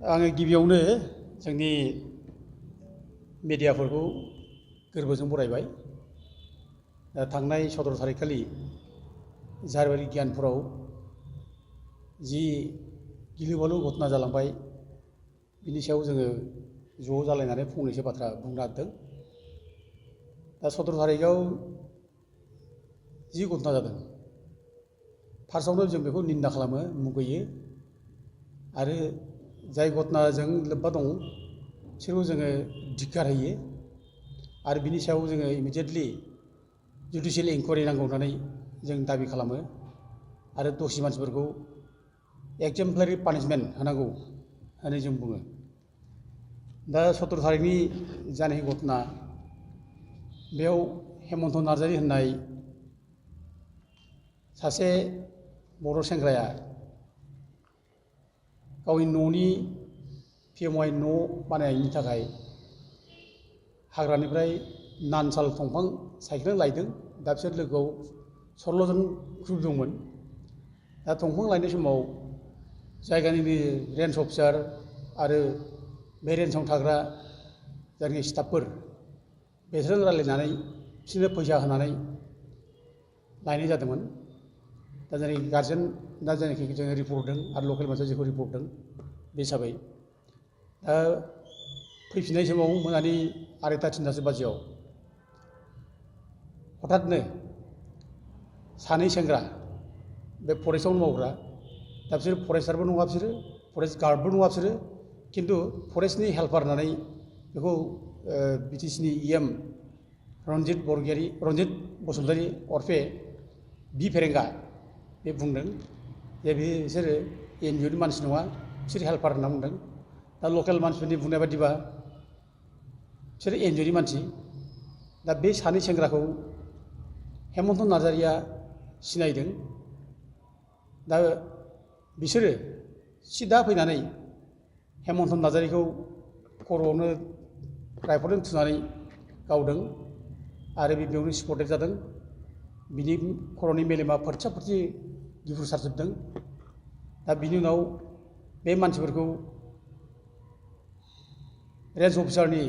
आङो गिबियावनो जोंनि मिडियाफोरखौ गोरबोजों बरायबाय। थांनाय 17 थारिखखालि जारबारि गियानपुराव जि गिलु-बालु घटना जालांबाय बिनि सायाव जोङो ज' जालायनानै फंनैसो बाथ्रा बुंनो नागिरदों। दा 17 थारिखआव जि घटना जादों, फार्स्टआवनो जों बेखौ निन्दा खालामो, मुगैयो आरो जाय घटनाजों लोब्बा दं बिसोरखौ जोङो धिक्कार होयो आरो बिनि सायाव जोङो इमिडियेटलि जुडिसियेल इनकुवारि नांगौ होननानै जों दाबि खालामो आरो दसि मानसिफोरखौ एक्जेमप्लारि पानिशमेन्ट होनांगौ होननानै जों बुङो। दा 17 थारिखनि जानाय घटना, बेयाव हेमन्त नार्जारि होननाय सासे बर' सेंग्राया गावनि न'नि पिएमवाइ न' बानायनायनि थाखाय हाग्रानिफ्राय नानसाल दंफां सायख्लं लायदों। दा बिसोर लोगोआव 16 जन ग्रुप दंमोन। दा दंफां लायनाय समाव जायगानि रेन्ज अफिसार आरो बे रेन्जआव थाग्रा जायनाखि स्टाफफोर, बेसोरजों रायलायनानै बिसोरनो फैसा होनानै लायनाय जादोंमोन। दा जायनाखि गार्जेन, दा जायनाखि जोङो रिपर्ट हरदों आरो लकेल मानसिया जेखौ रिपर्ट हरदों बे हिसाबै दा फैफिननाय समाव मोनानि 2:30-3:00 बाजियाव हठाथनो सानै सेंग्रा, बे फरेस्टआवनो मावग्रा, दा बिसोर फरेस्टारबो नङा, बिसोरो फरेस्ट गार्डबो नङा, बिसोरो खिन्थु फरेस्टनि हेल्पार होननानै बेखौ बिटिसिनि इएम रन्जित बसुमतारी अरफे बि फेरेंगा बे बुंदों जे बिसोरो एनजिअनि मानसि नङा, बिसोर हेल्पार होनना बुंदों। दा लकेल मानसिफोरनि बुंनाय बायदिबा बिसोर एनजिअनि मानसि। दा बे सानै सेंग्राखौ हेमन्त नार्जारिया सिनायदों। दा बिसोरो सिदा फैनानै हेमन्त नार्जारिखौ खर'आवनो राइफलजों थुनानै गावदों आरो बेयावनो स्पट डेथ जादों। बिनि खर'नि मेलेमा फोरथिया-फोरथि गिफ्रुसारजोबदों। दा बिनि उनाव बे मानसिफोरखौ रेन्ज अफिसारनि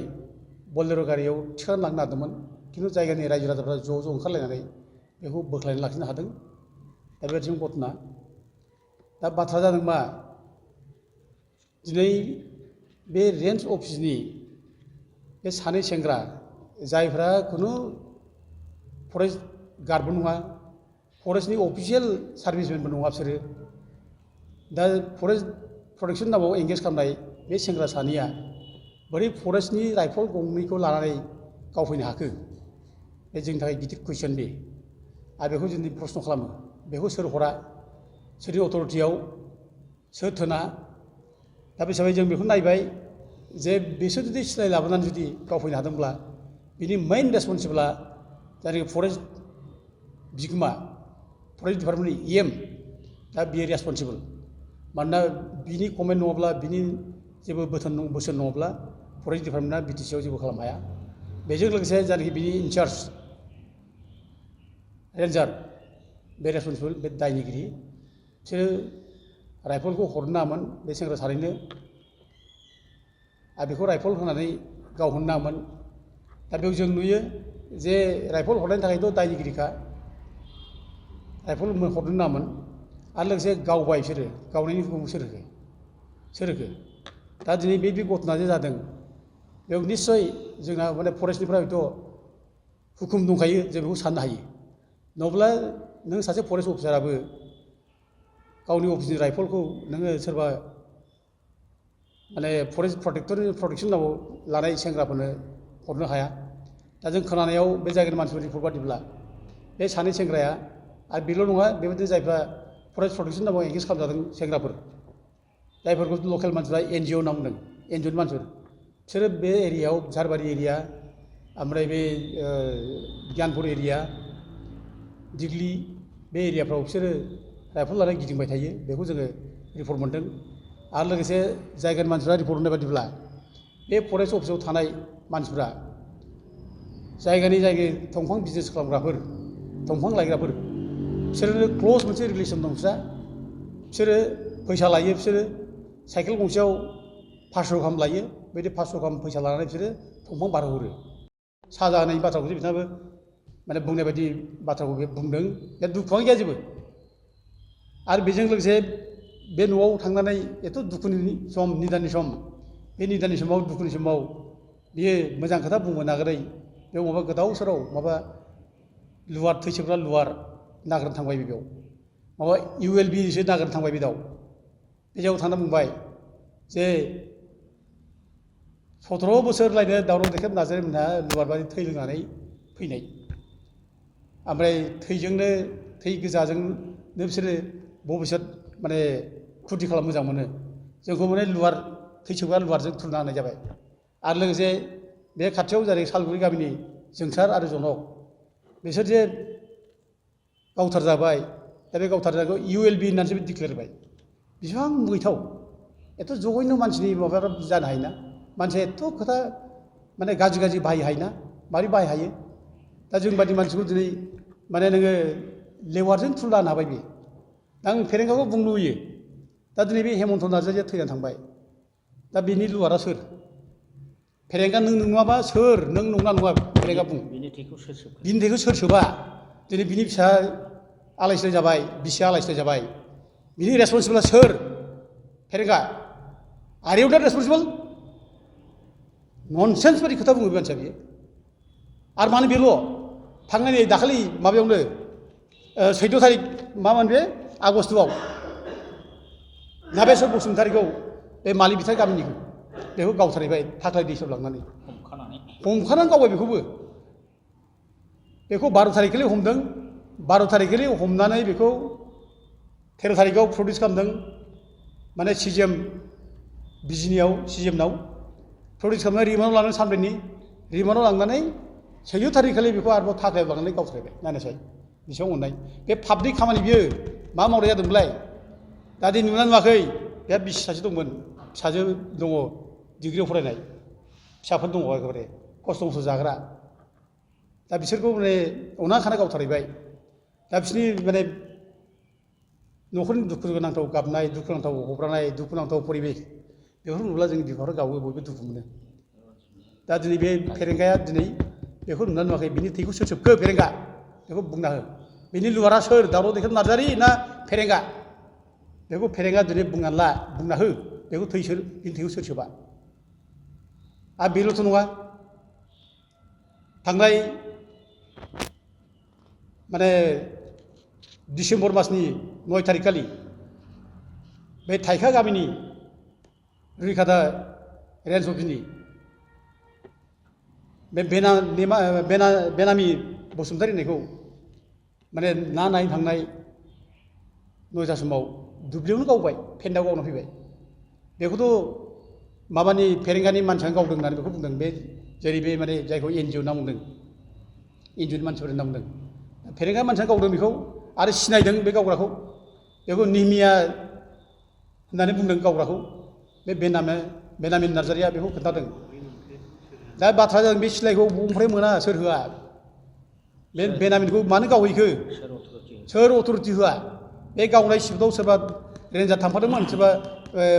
बलेर' गारियाव थिखांनानै लांनो नागिरदोंमोन, खिन्थु जायगानि रायजो राजाफ्रा ज' ओंखारलायनानै बेखौ बोख्लायनानै लाखिनो हादों। दा बेबायदिनो घटना। दा बाथ्रा जादों मा, दिनै बे रेन्ज अफिसनि बे सानै सेंग्रा, जायफ्रा खुनु फरेस्ट गार्डबो नङा, फरेस्टनि अफिसियेल सार्भिसमेनबो नङा बिसोरो, दा फरेस्ट प्रटेक्सन नामाव एंगेज खालामनाय बे सेंग्रा सानैया बोरै फरेस्टनि राइफल गंनैखौ लानानै गावफैनो हाखो? बे जोंनि थाखाय गिदिर कुइसन। बे आरो बेखौ जों प्रश्न खालामो, बेखौ सोर हरा, सोरनि अथ'रिटियाव, सोर थोना? दा बे हिसाबै जों बेखौ नायबाय जे बिसोर जुदि सिलाय लाबोनानै जुदि गावफैनो हादोंब्ला बिनि मेइन रेसपन्सिबोला जायनाखि फरेस्ट बिगोमा, फरेस्ट डिपार्टमेन्टनि इएम, दा बियो रेसपन्सिबोल। मानोना बिनि कमेन्ट नङाब्ला, बिनि जेबो बोसोन नङाब्ला फरेस्ट डिपार्टमेन्टआ बिटिसिआव जेबो खालामनो हाया। बेजों लोगोसे जायनाखि बिनि इनचार्ज रेन्जार, बे रेसपन्सिबोल, बे दायनिगिरि। बिसोरो राइफलखौ हरनो नाङामोन बे सेंग्रा सानैनो, आरो बेखौ राइफल होनानै गावहोनो नाङामोन। दा बेयाव जों नुयो जे राइफल हरनायनि थाखायथ' दायनिगिरिखा, राइफल हरनो नाङामोन। आरो लोगोसे गावबाय बिसोरो, गावनायनि हुकुमखौ सोर होखो? दा दिनै बे घटना जे जादों बेयाव निस्सय जोंना माने फरेस्टनिफ्राय हयथ' हुकुम दंखायो, जों बेखौ साननो हायो। नङाब्ला नों सासे फरेस्ट अफिसाराबो गावनि अफिसनि राइफलखौ नोङो सोरबा माने फरेस्ट प्रटेक्सन नामाव लानाय सेंग्राफोरनो हरनो हाया। दा जों खोनानायाव बे जायगानि मानसिफोरनि रिपर्ट बादिब्ला बे सानै सेंग्राया, आरो बेल' नङा, बेबायदिनो जायफ्रा फरेस्ट प्रटेक्सन नामाव एंगेज खालामजादों सेंग्राफोर, जायफोरखौ लकेल मानसिफ्रा एनजिअ होनना बुंदों, एनजिअनि मानसिफोर, बिसोरो बे एरियायाव झारबारि एरिया, ओमफ्राय बे गियानपुर एरिया, दिग्लि, बे एरियाफ्राव बिसोरो राइफल लानानै गिदिंबाय थायो। बेखौ जोङो रिपर्ट मोनदों। आरो लोगोसे जायगानि मानसिफ्रा रिपर्ट होनाय बादिब्ला बे फरेस्ट अफिसाव थानाय मानसिफ्रा जायगानि दंफां बिजनेस खालामग्राफोर, दंफां लायग्राफोर, बिसोरो क्ल'ज मोनसे रिलेसन दं बिस्रा। बिसोरो फैसा लायो, बिसोरो साइकेल गंसेयाव 500 गाहाम लायो बेबायदि 500 गाहाम फैसा लानानै बिसोरो दंफां बारहरो साजा होनायनि बाथ्राखौसो बिथाङाबो माने बुंनाय बायदि बाथ्राखौ बे बुंदों बे दुखुआनो गैया जेबो आरो बेजों लोगोसे बे न'आव थांनानै एथ' दुखुनि सम निदाननि सम बे निदाननि समाव दुखुनि समाव बियो मोजां खोथा बुंनो नागिरै बेयाव माबा गोदाव सोराव माबा लुवार थैसोग्रा लुवार नागिरनो थांबाय बेयाव माबा ULBसो नागिरनो थांबाय बे दाउ बे जायगायाव थांना बुंबाय जे 17 बोसोर लायनो दावराव देखेब नार्जारि मोनहा लुवार बादि थै लोंनानै फैनाय ओमफ्राय थैजोंनो थै गोजाजोंनो बिसोरो भबिष्यत माने खुरथि खालाम मोजां मोनो जोंखौ माने लुवार थैसोग्रा लुवारजों थुलना होनाय जाबाय आरो लोगोसे बे खाथियाव जादों सालगुरि गामिनि जोंसार आरो जनक बिसोर जे गावथार जाबाय दा बे गावथार जानायखौ ULB होननानैसो डिक्लेयार होबाय बेसेबां मुगैथाव एथ' जघन्य मानसिनि माबाया जानो हायोना मानसिया एथ' खोथा माने गाज्रि गाज्रि बाहायनो हायोना माबोरै बाहाय हायो दा जों बादि मानसिखौ दिनै माने नोङो लेवारजों थुलना होनो हाबाय बे दा आं फेरेंगाखौ बुंनो लुबैयो दा दिनै बे हेमन्त नार्जारिया थैनानै थांबाय दा बिनि लुवारा सोर फेरेंगा नों नङाबा सोर नों नंना नङा फेरेंगा बुं बिनि थैखौ सोर सोबा दिनै बिनि फिसा आलाय सिलाय जाबाय बिसिया आलाय सिलाय जाबाय बिनि रेसपन्सिबोला सोर फेरेंगा आर इउ नट रेसपन्सिबल ननसेन्स बायदि खोथा बुङो बे मानसिया बियो आरो मानो बेल' थांनाय नै दाखालि माबायावनो 14 थारिख मामोन बे आगस्ट'आव नाबेसर बसुमतारीखौ बे मालि बिथार गामिनिखौ बेखौ गावथारहैबाय थाख्लाय दैसायाव लांनानै हमखानानै गावबाय बेखौबो बेखौ 12 थारिखखालि हमदों 12 थारिखखालि हमनानै बेखौ 13 थारिखआव प्रडिउस खालामदों माने CGM बिजिनियाव CGMनाव प्रडिउस खालामनानै रिमान्डआव लानानै सानब्रैनि रिमान्डआव लांनानै 14 थारिखखालि बेखौ आरोबाव थाख्लायाव लांनानै गावथारबाय नायनायसाय बेसेबां अननाय बे पाब्लिक खामानि बियो मा मावनाय जादोंमोनलाय दा दि नुना नुवाखै बे बिसि सासे दंमोन फिसाजो दङ डिग्रियाव फरायनाय फिसाफोर दङ एखेबारे खस्थ' मस्थ' जाग्रा दा बिसोरखौ माने अना खाना गावथारहैबाय दा बिसोरनि माने न'खरनि दुखुनांथाव गाबनाय दुखुनांथाव हब्रानाय दुखुनांथाव परिबेस बेफोरखौ नुब्ला जोंनि बिमाफ्रा गावो बयबो दुखु मोनो दा दिनै बे फेरेंगाया दिनै बेखौ नुना नुवाखै बिनि थैखौ सोर सोबखो फेरेंगा बेखौ बुंना हो बिनि लुवारा सोर दावराव देखेब नार्जारि ना फेरेंगा बेखौ फेरेंगा दिनै बुंना हो बेखौ बिनि थैखौ सोर सोबा आरो बेल'थ' नङा थांनाय माने डिसेम्बर मासनि 9 थारिखखालि बे थाइखा गामिनि रुइखाथा रेन्ज अफिसनि बे बेनामि बसुमतारी होननायखौ माने ना नायनो थांनाय 9था समाव दुब्लियावनो गावबाय फेन्दायाव गावना फैबाय बेखौथ' माबानि फेरेंगानि मानसियानो गावदों होननानै बेखौ बुंदों बे जेरै बे माने जायखौ NGO होनना बुंदों NGOनि मानसिफोर होनना बुंदों फेरेंगा मानसियानो गावदों बेखौ आरो सिनायदों बे गावग्राखौ बेखौ निमिया होननानै बुंदों गावग्राखौ बे बेनामि नार्जारिया बेखौ खोन्थादों दा बाथ्राया जादों बे सिलाइखौ बबेनिफ्राय मोना सोर होआ बे बेनामिखौ मानो गावहैखो सोर अथ'रिटि होआ बे गावनाय सिफटआव सोरबा रेन्जार थांफादोंमोन सोरबा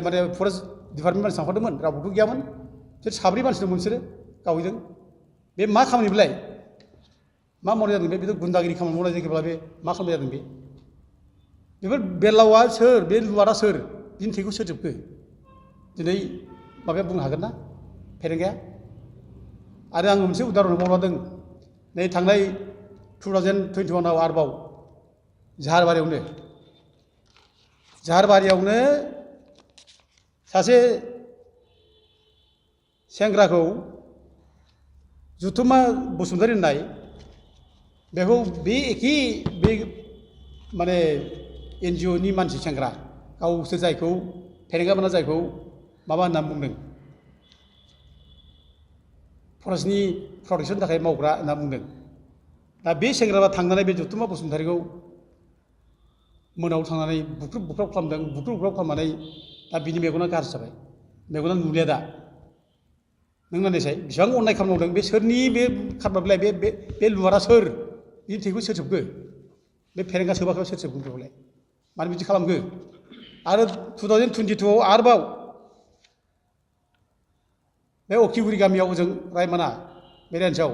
माने फरेस्ट डिपार्टमेन्ट मानसि थांफादोंमोन रावबोथ' गैयामोन बिसोर 3 मानसि दंमोन बिसोरो गावहैदों बे मा खामानि बेलाय मा मावनाय जादों बेथ' गुन्दागिरि खामानि मावनाय जायोब्ला बे मा खालामनाय जादों बेफोर बेलावा सोर बे लुवारा सोर बिनि थैखौ सोर जोबखो दिनै माबाया बुंनो हागोन ना फेरेंगाया आरो आं मोनसे उदाहरन बावलांदों नै थांनाय 2021आव आरोबाव जाहारबारियावनो सासे सेंग्राखौ जुथुमा बसुमतारी होननाय बेखौ बे एखे बे माने NGOनि मानसि सेंग्रा गावसोर जायखौ फेरेंगामोना जायखौ माबा होनना बुंदों फरेस्टनि प्रटेक्सननि थाखाय मावग्रा होनना बुंदों दा बे सेंग्राया थांनानै बे जुथुमा बसुमतारीखौ मोनायाव थांनानै बुख्रुब खालामनानै दा बिनि मेगना गाज्रि जाबाय मेगना नुलिया दा नों नायनायसाय बेसेबां अननाय खामानि मावदों बे सोरनि बे खालामबाय बे लुवारा सोर बिनि थैखौ सोर सोबखो बे फेरेंगा सोबाखौ सोर सोबगोन बेखौलाय मानो बिदि खालामखो आरो 2022आव आरोबाव बे अखिगुरि गामियाव ओजों रायमाना बे रेन्सआव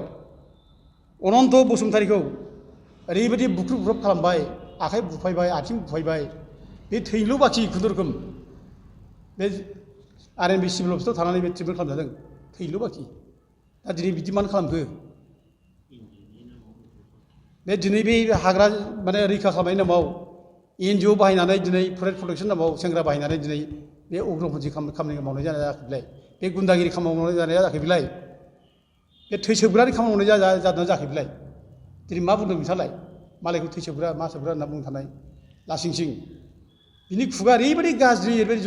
अनन्त बसुमतारीखौ ओरैबायदि बुख्रुब बुख्रुब खालामबाय आखाइ बुफायबाय आथिं बुफायबाय बे थैल' बाखि खुनुरुखुम बे आरएनबि सिभिल अफिसाव थानानै बे ट्रिटमेन्ट खालामजादों थैल' बाखि दा दिनै बिदि मानो खालामखो बे दिनै बे हाग्रा माने रैखा खालामनायनि नामाव एनजिअ बाहायनानै दिनै फरेस्ट प्रटेक्सन नामाव सेंग्रा बाहायनानै दिनै बे उग्रपन्थी खामानि मावनाय जायाखै बिलाय बे गुन्दागिरि खामानि मावनाय जानाया जायाखै बिलाय बे थैसोबग्रानि खामानि मावनाय जादोंना जायाखै बिलाय दिनै मा बुंदों बिसोरलाय मालायखौ थैसोबग्रा मा सोबग्रा होनना बुंनो थानाय लासिं सिं बिनि खुगा ओरैबायदि गाज्रि ओरैबायदि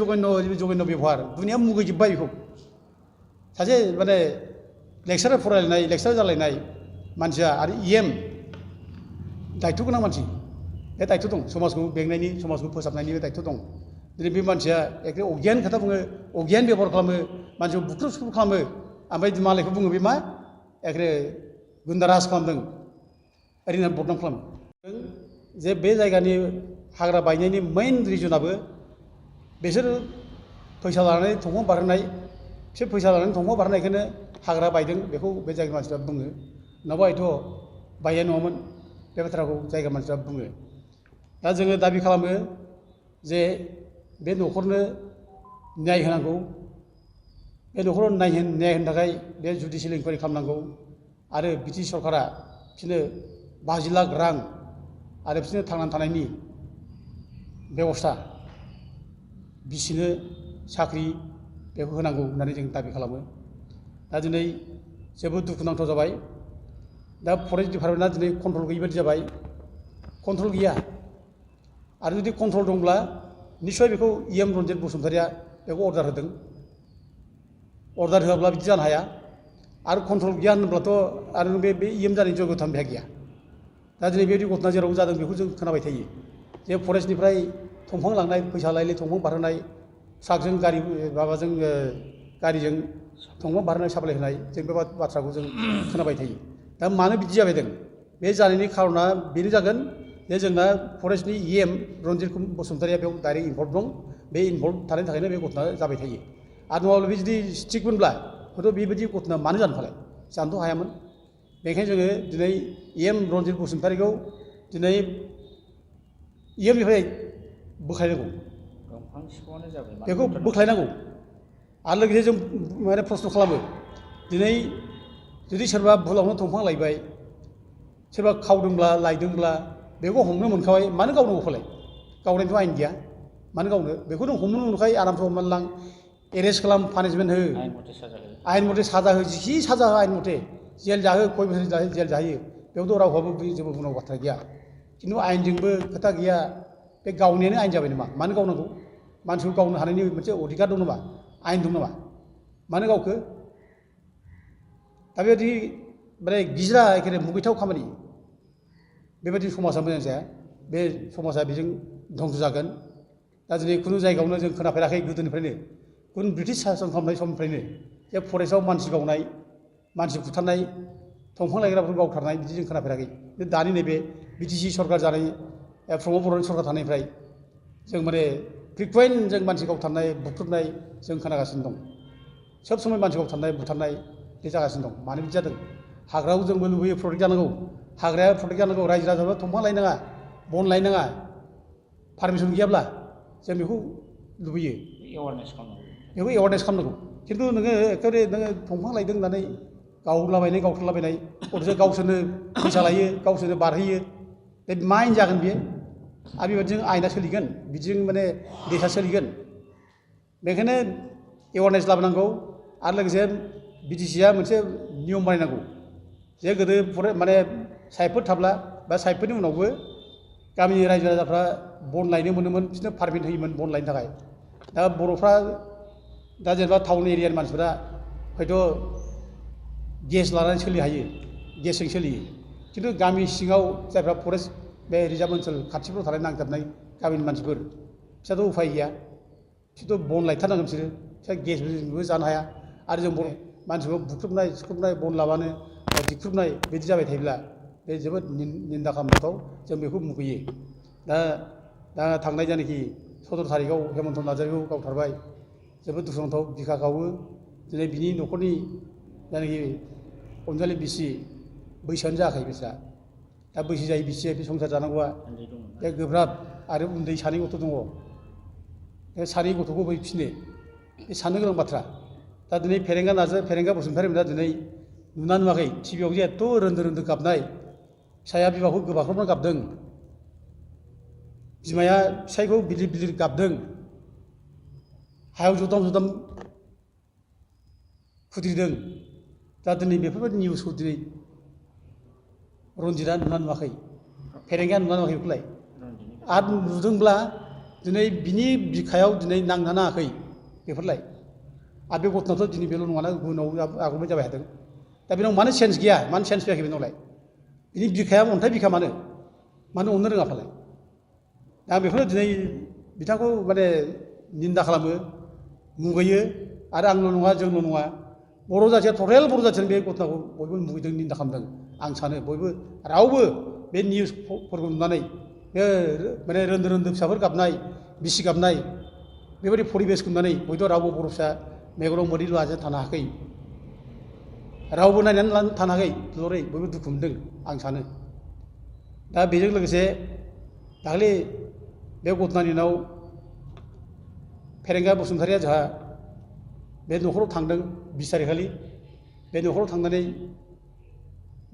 जघन्य बेबहार दुनिया मुगैजोब्बाय बेखौ सासे माने लेक्सारार फरायलायनाय लेक्सारार जालायनाय मानसिया आरो इएम दायथ' गोनां मानसि बे दायथ' दं समाजखौ बेंनायनि समाजखौ फोसाबनायनि बे दायथ' दं दिनै बे मानसिया एखे अगियान खोथा बुङो अगियान बेबहार खालामो मानसिखौ बुख्रुब सुख्रुब खालामो ओमफ्राय मालायखौ बुङो बे मा एखे गुन्दाराज खालामदों ओरैनो बदनाम खालामो जे बे जायगानि हाग्रा बायनायनि मेइन रिजनाबो बिसोर फैसा लानानै दंफां बारहोनाय बिसोर फैसा लानानै दंफां बारहोनायखौनो हाग्रा बायदों बेखौ बे जायगानि मानसिफ्रा बुङो नङाबा हयथ' बायनाय नङामोन बे बाथ्राखौ जायगा मानसिफ्रा बुङो दा जोङो दाबि खालामो जे बे न'खरनो न्याय होनांगौ बे न'खराव न्याय होनो थाखाय बे जुडिसियेल इनकुवारि खालामनांगौ आरो बिटिसि सरकारा बिसोरनो 50 लाख रां आरो बिसोरनो थांनानै थानायनि बेबस्था बिसिनो साख्रि बेखौ होनांगौ होननानै जों दाबि खालामो दा दिनै जोबोद दुखुनांथाव जाबाय दा फरेस्ट डिपार्टमेन्टआ दिनै कन्ट्रल गैयि बायदि जाबाय कन्ट्रल गैया आरो जुदि कन्ट्रल दंब्ला निस्सय बेखौ इएम रन्जित बसुमतारीया बेखौ अर्डार होदों अर्डार होआब्ला बिदि जानो हाया आरो कन्ट्रल गैया होनब्लाथ' आरो बे इएम जानायनि जयगथा बेहा गैया दा दिनै बेबायदि घटना जेराव जादों बेखौ जों खोनाबाय थायो जे फरेस्टनिफ्राय दंफां लांनाय फैसा लायलाय दंफां बारहोनाय ट्राकजों गारि माबाजों गारिजों दंफां बारहोनाय साप्लाय होनाय जों बे बाथ्राखौ जों खोनाबाय थायो दा मानो बिदि जाबाय दं बे जानायनि खारना बेनो जागोन जे जोंना फरेस्टनि इएम रन्जित बसुमतारीया बेयाव डाइरेक्ट इनभल्भ दं बे इनभल्भ थानायनि थाखायनो बे घटना जाबाय थायो आरो नङाब्ला बे जुदि स्ट्रिक्टमोनब्ला हयथ' बेबायदि घटना मानो जानो फालाय जानोथ' हायामोन बेनिखायनो जोङो दिनै इएम रन्जित बसुमतारीखौ दिनै इएमनिफ्राय बोख्लायनांगौ बेखौ बोख्लायनांगौ आरो लोगोसे जों माने प्रश्न खालामो दिनै जुदि सोरबा भुलावनो दंफां लायबाय सोरबा खावदोंब्ला लायदोंब्ला बेखौ हमनो मोनखाबाय मानो गावनांगौ फालाय गावनायनिथ' आयेन गैया मानो गावनो बेखौ नों हमनो मोनखायो आरामसे हमनानै लां एरेस्ट खालाम पानिशमेन्ट हो आयेन मथे साजा हो जि साजा हो आयेन मथे जेल जाहो खय बोसोर जाहो जेल जायो बेयावथ' रावहाबो जेबो बुंनांगौ बाथ्रा गैया खिन्थु आयेनजोंबो खोथा गैया बे गावनायानो आयेन जाबाय नामा मानो गावनांगौ मानसिखौ गावनो हानायनि मोनसे अधिकार दं नामा आयेन दं नामा मानो गावखो दा बेबायदि माने गिज्रा एखेबारे मुगैथाव खामानि बेबायदि समाजा मोजां जाया बे समाजा बेजों धंस जागोन दा दिनै खुनु जायगायावनो जों खोनाफेराखै गोदोनिफ्रायनो गुबुन ब्रिटिश सासन खालामनाय समनिफ्रायनो जे फरेस्टआव मानसि गावनाय मानसि बुथारनाय दंफां लायग्राफोरखौ गावथारनाय बिदि जों खोनाफेराखै दानि नैबे बिटिसि सरकार जानाय प्रमद बर'नि सरकार थानायनिफ्राय जों माने फ्रिकुवेन्ट जों मानसि गावथारनाय बुख्रुबनाय जों खोनागासिनो दं सब समय मानसि गावथारनाय बुथारनाय बे जागासिनो दं मानो बिदि जादों हाग्रायाव जोंबो लुबैयो प्रटेक्ट जानांगौ हाग्राया प्रटेक्ट जानांगौ रायजो राजाफ्रा दंफां लायनाङा बन लायनाङा पारमिसन गैयाब्ला जों बेखौ लुबैयो बेखौ एवारनेस खालामनांगौ खिन्थु नोङो एखेबारे नोङो दंफां लायदों होननानै गावलाबायनाय गावथारलाबायनाय अथ'स' गावसोरनो फैसा लायो गावसोरनो बारहोयो बे मा आयेन जागोन बेयो आरो बेबायदिजों आयेना सोलिगोन बिदिजों माने देशआ सोलिगोन बेखायनो एवारनेस लाबोनांगौ आरो लोगोसे बिटिसिआ मोनसे नियम बानायनांगौ जे गोदो माने साइटफोर थाब्ला बा साइटफोरनि उनावबो गामिनि रायजो राजाफ्रा बन लायनो मोनोमोन बिसोरनो पारमिट होयोमोन बन लायनो थाखाय दा बर'फ्रा दा जेनेबा टाउन एरियानि मानसिफ्रा हयथ' गेस लानानै सोलिनो हायो गेसजों सोलियो खिन्थु गामि सिङाव जायफ्रा फरेस्ट बे रिजार्भ ओनसोल खाथिफ्राव थानाय नांजाबनाय गामिनि मानसिफोर बिसोरथ' उफाय गैया बिसोरथ' बन लायथारनांगोन बिसोर गेसबो जानो हाया आरो जों बर' मानसिखौ बुख्रुबनाय सुख्रुबनाय बन लाबानो दिख्रुबनाय बिदि जाबाय थायोब्ला बे जोबोद निन्दा खालामथाव जों बेखौ मुगैयो दा थांनाय जायनाखि 17 थारिखआव हेमन्त नार्जारिखौ गावथारबाय जोबोद दुखुनांथाव बिखा गावो दिनै बिनि न'खरनि जायनाखि अनजालि बिसि बैसोआनो जायाखै बिस्रा दा बैसो जायै बिसिया बे संसार जानांगौआ बे गोब्राब आरो उन्दै सानै गथ' दङ बे सानै गथ'खौ बोरै फिनो बे साननो गोनां बाथ्रा दा दिनै फेरेंगा बसुमतारीमोना दिनै नुना नुवाखै टिभियाव जे एथ' रोन्दो रोन्दो गाबनाय फिसाया बिमाखौ गोबाख्रबना गाबदों बिमाया फिसायखौ बिलिर बिलिर गाबदों हायाव जदाम जदाम खुद्रिदों दा दिनै बेफोरबायदि निउसखौ दिनै रन्जितआ नुना नुवाखै फेरेंगाया नुना नुवाखै बेखौलाय आरो नुदोंब्ला दिनै बिनि बिखायाव दिनै नांना नाङाखै बेफोरलाय आरो बे गथ'नाथ' दिनै बेल' नङाना गुबुनाव आगोलबो जाबाय थादों दा बेनाव मानो सेन्स गैया मानो सेन्स फैयाखै बेनावलाय बिनि बिखाया अन्थाइ बिखा मानो अननो रोङा फालाय दा आं बेखौनो दिनै बिथांखौ माने निन्दा खालामो मुगैयो आरो आंल' नङा जोंल' नङा बर' जाथिया टटेल बर' जाथियानो बे घटनाखौ बयबो मुगैदों निन्दा खालामदों आं सानो बयबो रावबो बे निउसफोरखौ नुनानै बे माने रोन्दो रोन्दो फिसाफोर गाबनाय बिसि गाबनाय बेबायदि परिबेसखौ नुनानै हयथ' रावबो बर' फिसा मेगनाव मोदै लाजों थानो हायाखै रावबो नायनानै थानो हायाखै दुलुरै बयबो दुखु मोनदों आं सानो दा बेजों लोगोसे दाखालि बे घटनानि उनाव फेरेंगा बसुमतारीया जोंहा बे न'खराव थांदों 20 तारिखखालि बे न'खराव थांनानै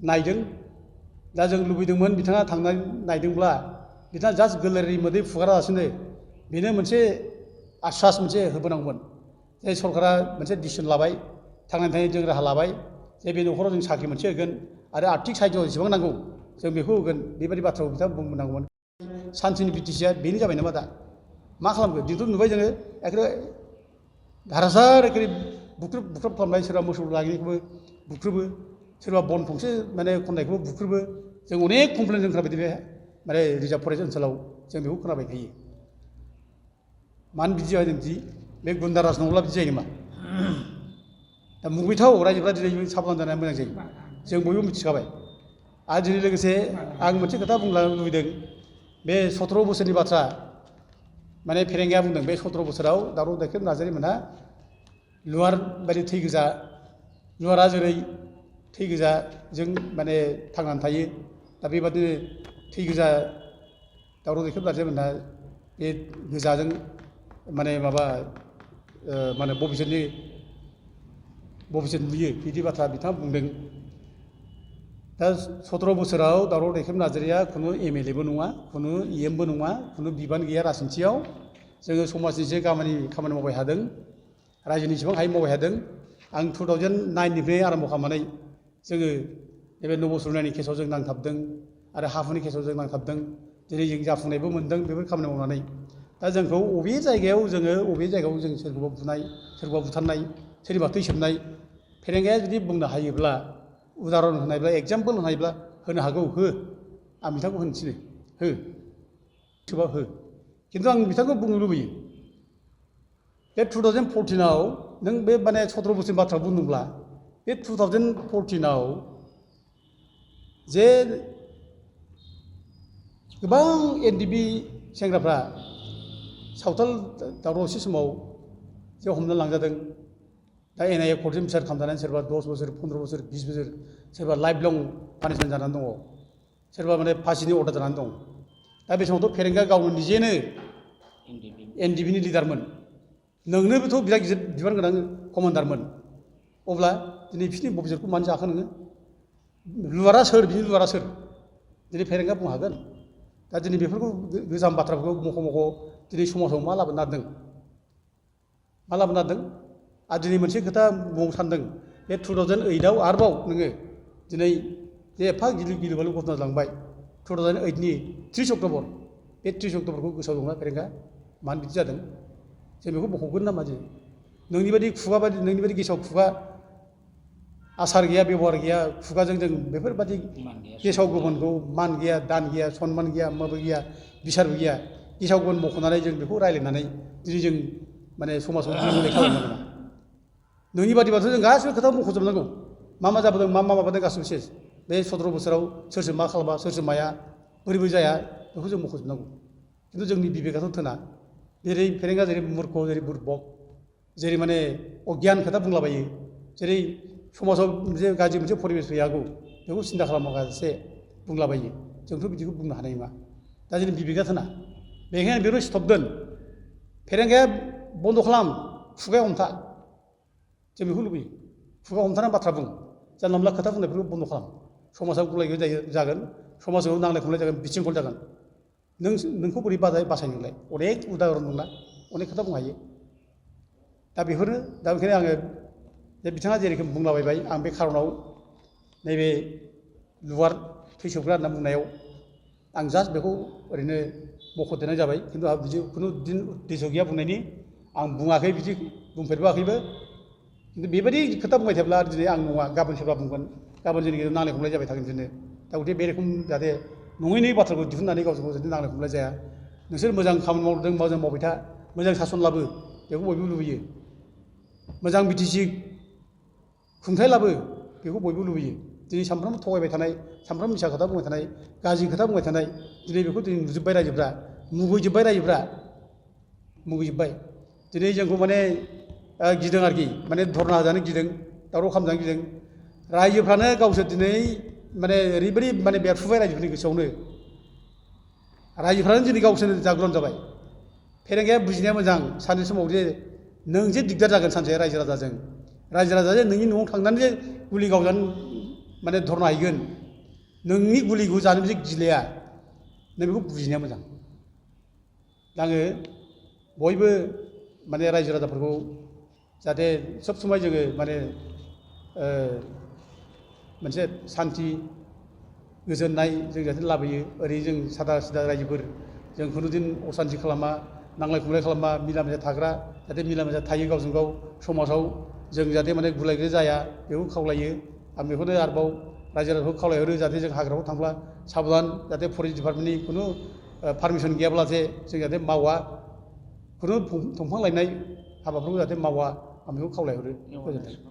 नायदों दा जों लुबैदोंमोन बिथाङा थांनानै नायदोंब्ला बिथाङा जास्ट गोरलै मोदै फुगारालासिनो बेनो मोनसे आश्वास मोनसे होबोनांगौमोन जे सरकारा मोनसे डिसिसन लाबाय थांनानै थानायनि जों राहा लाबाय जे बे न'खराव जों साख्रि मोनसे होगोन आरो आर्थिक साहाय्य जेसेबां नांगौ जों बेखौ होगोन बेबायदि बाथ्राखौ बिथाङा बुंनांगौमोन सानसेनि बिटिसिआ बेनो जाबाय नामा दा मा खालामगोन जोंथ' नुबाय जोङो एखे धारासार एखे बुख्रुब खालामनाय सोरबा मोसौ लागिनायखौबो बुख्रुबो सोरबा बन थंसे माने खननायखौबो बुख्रुबो जों अनेक कमप्लेन जों खोनाबाय बे माने रिजार्भ फरेस्ट ओनसोलाव जों बेखौ खोनाबाय थायो मानो बिदि जाबाय बिदि बे गुन्दा राज नङाब्ला बिदि जायो नामा दा मुगैथाव रायजोफ्रा दिनै साबधान जानाया मोजां जायो जों बयबो मिथिखाबाय आरो दिनै लोगोसे आं मोनसे खोथा बुंलांनो लुबैदों बे 17 बोसोरनि बाथ्रा माने फेरेंगाया बुंदों बे 17 बोसोराव दावराव देखेब नार्जारी मोनहा लुवार बायदि थै गोजा लुवारा जेरै थै गोजाजों माने थांनानै थायो दा बेबादिनो थै गोजा दावराव देखेब नार्जारी मोनहा बे गोजाजों माने माबा माने भबिष्यत नुयो बिदि बाथ्रा बिथाङा बुंदों दा 17 बोसोराव दावराव देखेब नार्जारीया खुनु एमएलएबो नङा खुनु इएमबो नङा खुनु बिबान गैया राजनिथियाव जोङो समाजनि जे खामानि मावबाय थादों रायजोनि जेसेबां हायो मावबाय थादों आं 2009निफ्राय आरम्भ खालामनानै जोङो नैबे नबसुरनायनि केसाव जों नांथाबदों आरो हाहुनि केसाव जों नांथाबदों दिनै जों जाफुंनायबो मोनदों बेफोर खामानि मावनानै दा जोंखौ बबे जायगायाव जों सोरखौबा बुनाय सोरखौबा बुथारनाय सोरनिबा थै सोबनाय फेरेंगाया जुदि बुंनो हायोब्ला उदाहरन होनायब्ला एग्जाम्पोल होनायब्ला होनो हागौ हो आं बिथांखौ होनो थिनो हो सोरबा हो खिन्थु आं बिथांखौ बुंनो लुबैयो बे 2014आव नों बे माने 17 बोसोरनि बाथ्रा बुंदोंब्ला बे 2014आव जे गोबां एनडिपि सेंग्राफ्रा सावथाल दावराव समाव जे हमना लांजादों दा एनआइए कर्टजों बिसार खालामजानानै सोरबा 10 बोसोर 15 बोसोर 20 बोसोर सोरबा लाइफ लं पानिशमेन्ट जानानै दङ सोरबा माने फासिनि अर्डार जानानै दं दा बे समावथ' फेरेंगा गावनो निजेनो एनडिपिनि लिडारमोन नोंनोबोथ' बिराद गिदिर बिबान गोनां कमान्डारमोन अब्ला दिनै बिसोरनि भबिष्यतखौ मानो जाखो नोङो लुवारा सोर बिनि लुवारा सोर दिनै फेरेंगा बुंनो हागोन दा दिनै बेफोरखौ गोजाम बाथ्राफोरखौ मख' दिनै समाजाव मा लाबोनो नागिरदों आरो दिनै मोनसे खोथा बुंनो सानदों बे 2008आव आरोबाव नोङो दिनै जे एफा गिलु बालु घटना जालांबाय 2008नि 30 अक्ट'बर बे 30 अक्ट'बरखौ गोसोआव दंना फेरेंगा मानो बिदि जादों जों बेखौ मख'गोन नामा जों नोंनि बायदि गेसाव खुगा आसार गैया बेबहार गैया खुगाजों जों बेफोरबायदि गेसाव गोफोनखौ मान गैया दान गैया सनमान गैया माबो गैया बिसारबो गैया गेसाव गोफोन मख'नानै जों बेखौ रायज्लायनानै दिनै जों माने समाजाव गुबुंले खालामनो नामा नोंनि बादिबाथ' जों गासिबो खोथा मख'जोबनांगौ मा जाबोदों मा माबादों गासिबो सेस बे 17 बोसोराव सोर मा खालामा सोर माया बोरैबो जाया बेखौ जों मख'जोबनांगौ खिन्थु जोंनि बिबेकाथ' थोना जेरै फेरेंगा जेरै मुर्ख जेरै बुरबक जेरै माने अगियान खोथा बुंलाबायो जेरै समाजाव मोनसे गाज्रि मोनसे परिबेस फैयागौ बेखौ सिन्था खालामालासे बुंलाबायो जोंथ' बिदिखौ बुंनो हानाय नङा दा जोंनि बिबेका थोना बेखायनो बेखौ स्टप दोन फेरेंगाया बन्द' खालाम खुगाया हमथा जों बेखौ लुबैयो खुगा हमथानानै बाथ्रा बुं जानला मोनला खोथा बुंनायफोरखौ बन्द' खालाम समाजाव गुलाय गुजाय जागोन समाजाव नांलाय खमलाय जागोन बिथिंखल जागोन नोंखौ बोरै बासायनोलाय अनेक उदाहरन दंना अनेक खोथा बुंनो हायो दा बेफोरनो दा ओंखायनो आङो जे बिथाङा जेरोखोम बुंलाबायबाय आं बे खार'नाव नैबे लुवार थैसोबग्रा होनना बुंनायाव आं जास्ट बेखौ ओरैनो मख'देरनाय जाबाय खिन्थु आं बिदि खुनु दिन उद्देश्य गैया बुंनायनि आं बुङाखै बिदि बुंफेरबोआखैबो खिन्थु बेबायदि खोथा बुंबाय थायोब्ला दिनै आं नङा गाबोन सोरबा बुंगोन गाबोन जोंनि गेजेराव नांलाय खमलाय जाबाय थागोन बिदिनो दा गथिखे बे रोखोम जाहाथे नङै बाथ्राखौ दिहुननानै गावजों गाव जाहाथे नांलाय खमलाय जाया नोंसोर मोजां खामानि मावदों मोजां मावबाय था मोजां सासन लाबो बेखौ बयबो लुबैयो मोजां बिटिसि खुंथाय लाबो बेखौ बयबो लुबैयो दिनै सानफ्रोमबो थगायबाय थानाय सानफ्रोमबो मिसा खोथा बुंबाय थानाय गाज्रि खोथा बुंबाय थानाय दिनै बेखौ दिनै नुजोब्बाय रायजोफ्रा मुगैजोब्बाय रायजोफ्रा मुगैजोब्बाय दिनै जोंखौ माने गिदों आरोखि माने धर्ना होजानो गिदों दावराव खालामजानो गिदों रायजोफ्रानो गावसोर दिनै माने ओरैबायदि माने बेरफुबाय रायजोफोरनि गोसोआवनो रायजोफ्रानो दिनै गावसोरनो जागृत जाबाय फेरेंगाया बुजिनाया मोजां सानसे समाव जे नों जे दिगदार जागोन सानसे रायजो राजाजों नोंनि न'आव थांनानै जे गुलि गावजानो माने धर्ना हैगोन नोंनि गुलिखौ जानो जे गिलाया नों बेखौ बुजिनाया मोजां दा आङो बयबो माने रायजो राजाफोरखौ जाहाथे सब समाय जोङो माने मोनसे सान्थि गोजोननाय जों जाहाथे लाबोयो ओरै जों सादा सिदा रायजोफोर जों खुनुदिन असान्थि खालामा नांलाय खमलाय खालामा मिला मिसा थाग्रा जाहाथे मिला मिसा थायो गावजों गाव समाजाव जों जाहाथे माने गुलाय गुजाय जाया बेखौ खावलायो आं बेखौनो आरोबाव रायजो राजाखौ खावलायहरो जाहाथे जों हाग्रायाव थांब्ला साबधान जाहाथे फरेस्ट डिपार्टमेन्टनि खुनु पारमिसन गैयाब्ला जे जों जाहाथे मावा खुनु दंफां लायनाय हाबाफोरखौ जाहाथे मावा आं बेखौ खावलायहरो गोजोन्थों